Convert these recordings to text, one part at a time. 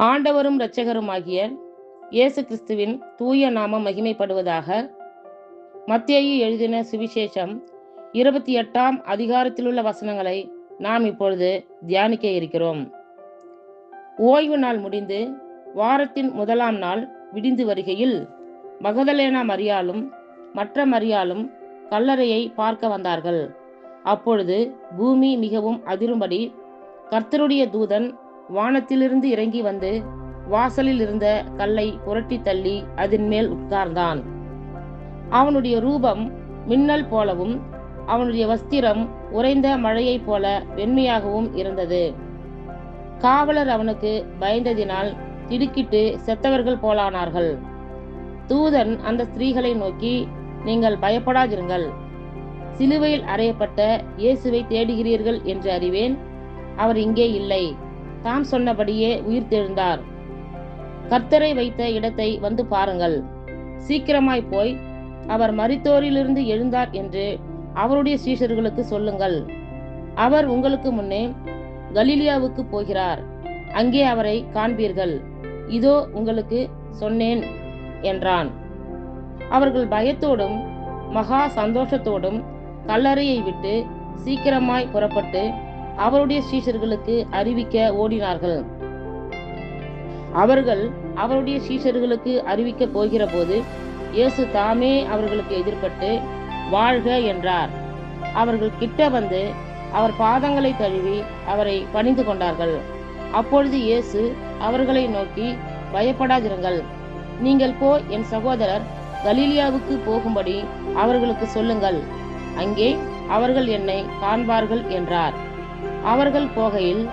ஆண்டவரும் இரட்சகருமாகிய இயேசு கிறிஸ்துவின் தூய நாமம் மகிமைப்படுவதாக. மத்தேயு எழுதின சுவிசேஷம் 28ஆம் அதிகாரத்திலுள்ள வசனங்களை நாம் இப்பொழுது தியானிக்க இருக்கிறோம். ஓய்வு நாள் முடிந்து வாரத்தின் முதலாம் நாள் விடிந்து வருகையில் மகதலேனா மரியாளும் மற்ற மரியாளும் கல்லறையை பார்க்க வந்தார்கள். அப்பொழுது பூமி மிகவும் அதிரும்படி கர்த்தருடைய தூதன் வானத்திலிருந்து இறங்கி வந்து வாசலில் இருந்த கல்லை புரட்டி தள்ளி அதன் மேல் உட்கார்ந்தான். அவனுடைய ரூபம் மின்னல் போலவும் அவனுடைய வஸ்திரம் உறைந்த மழையைப் போல வெண்மையாகவும் இருந்தது. காவலர் அவனுக்கு பயந்ததினால் திடுக்கிட்டு செத்தவர்கள் போலானார்கள். தூதன் அந்த ஸ்திரீகளை நோக்கி, நீங்கள் பயப்படாதிருங்கள். சிலுவையில் அறையப்பட்ட இயேசுவை தேடுகிறீர்கள் என்று அறிவேன். அவர் இங்கே இல்லை, தாம் சொன்னபடியே உயிர்த்தெழுந்தார். கர்த்தரை வைத்த இடத்தை வந்து பாருங்கள். சீக்கிரமாய் போய் அவர் மரித்தோரிலிருந்து எழுந்தார் என்று அவருடைய சீஷர்களுக்கு சொல்லுங்கள். அவர் உங்களுக்கு முன்னே கலிலியாவுக்கு போகிறார், அங்கே அவரை காண்பீர்கள். இதோ உங்களுக்கு சொன்னேன் என்றான். அவர்கள் பயத்தோடும் மகா சந்தோஷத்தோடும் கல்லறையை விட்டு சீக்கிரமாய் புறப்பட்டு அவருடைய சீஷர்களுக்கு அறிவிக்க ஓடினார்கள். அவர்கள் அவருடைய சீஷர்களுக்கு அறிவிக்க போகிற போது இயேசு தாமே அவர்களுக்கு எதிர்பட்டு வாழ்க என்றார். அவர்கள் கிட்ட வந்து அவர் பாதங்களை தழுவி அவரை பணிந்து கொண்டார்கள். அப்பொழுது இயேசு அவர்களை நோக்கி, பயப்படாதிருங்கள். நீங்கள் போய் என் சகோதரர் கலிலியாவுக்கு போகும்படி அவர்களுக்கு சொல்லுங்கள். அங்கே அவர்கள் என்னை காண்பார்கள் என்றார். அவர்கள் போகையில்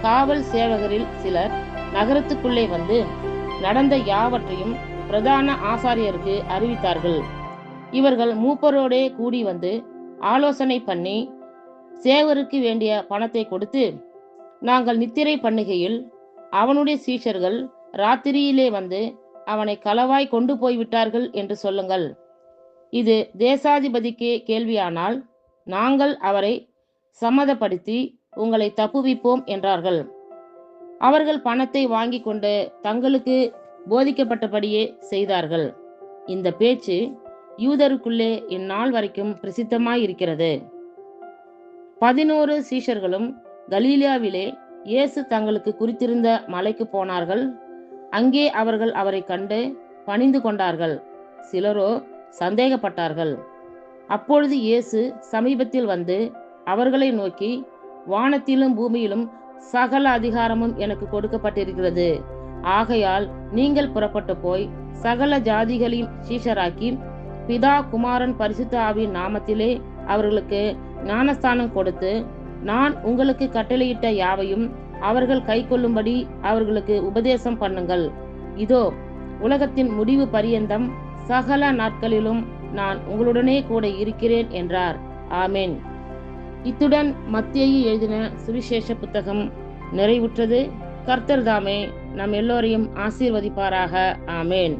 காவல் சேவகரில் சிலர் நகரத்துக்குள்ளே வந்து நடந்த யாவற்றையும் பிரதான ஆசாரியருக்கு அறிவித்தார்கள். இவர்கள் மூப்பரோடே கூடி வந்து ஆலோசனை பண்ணி சேவருக்கு வேண்டிய பணத்தை கொடுத்து, நாங்கள் நித்திரை பண்ணுகையில் அவனுடைய சீஷர்கள் ராத்திரியிலே வந்து அவனை களவாய் கொண்டு போய்விட்டார்கள் என்று சொல்லுங்கள். இது தேசாதிபதிக்கே கேள்வியானால் நாங்கள் அவரை சம்மதப்படுத்தி உங்களை தப்புவிப்போம் என்றார்கள். அவர்கள் பணத்தை வாங்கி கொண்டு தங்களுக்கு போதிக்கப்பட்டபடியே செய்தார்கள். இந்த பேச்சு யூதருக்குள்ளே இந்நாள் வரைக்கும் பிரசித்தமாயிருக்கிறது. 11 சீஷர்களும் கலிலியாவிலே இயேசு தங்களுக்கு குறித்திருந்த மலைக்கு போனார்கள். அங்கே அவர்கள் அவரை கண்டு பணிந்து கொண்டார்கள். சிலரோ சந்தேகப்பட்டார்கள். அப்பொழுது இயேசு சமீபத்தில் வந்து அவர்களை நோக்கி, வானத்திலும் பூமியிலும் சகல அதிகாரமும் எனக்கு கொடுக்கப்பட்டிருக்கிறது. ஆகையால் நீங்கள் புறப்பட்டு போய் சகல ஜாதிகளையும் சீஷராக்கி பிதா குமாரன் பரிசுத்த ஆவியின் நாமத்திலே அவர்களுக்கு ஞானஸ்தானம் கொடுத்து, நான் உங்களுக்கு கட்டளையிட்ட யாவையும் அவர்கள் கைக்கொள்ளும்படி அவர்களுக்கு உபதேசம் பண்ணுங்கள். இதோ உலகத்தின் முடிவு பரியந்தம் சகல நாட்களிலும் நான் உங்களுடனே கூட இருக்கிறேன் என்றார். ஆமேன். இத்துடன் மத்தேயு எழுதின சுவிசேஷ புத்தகம் நிறைவுற்றது. கர்த்தர் தாமே நம் எல்லோரையும் ஆசீர்வதிப்பாராக. ஆமேன்.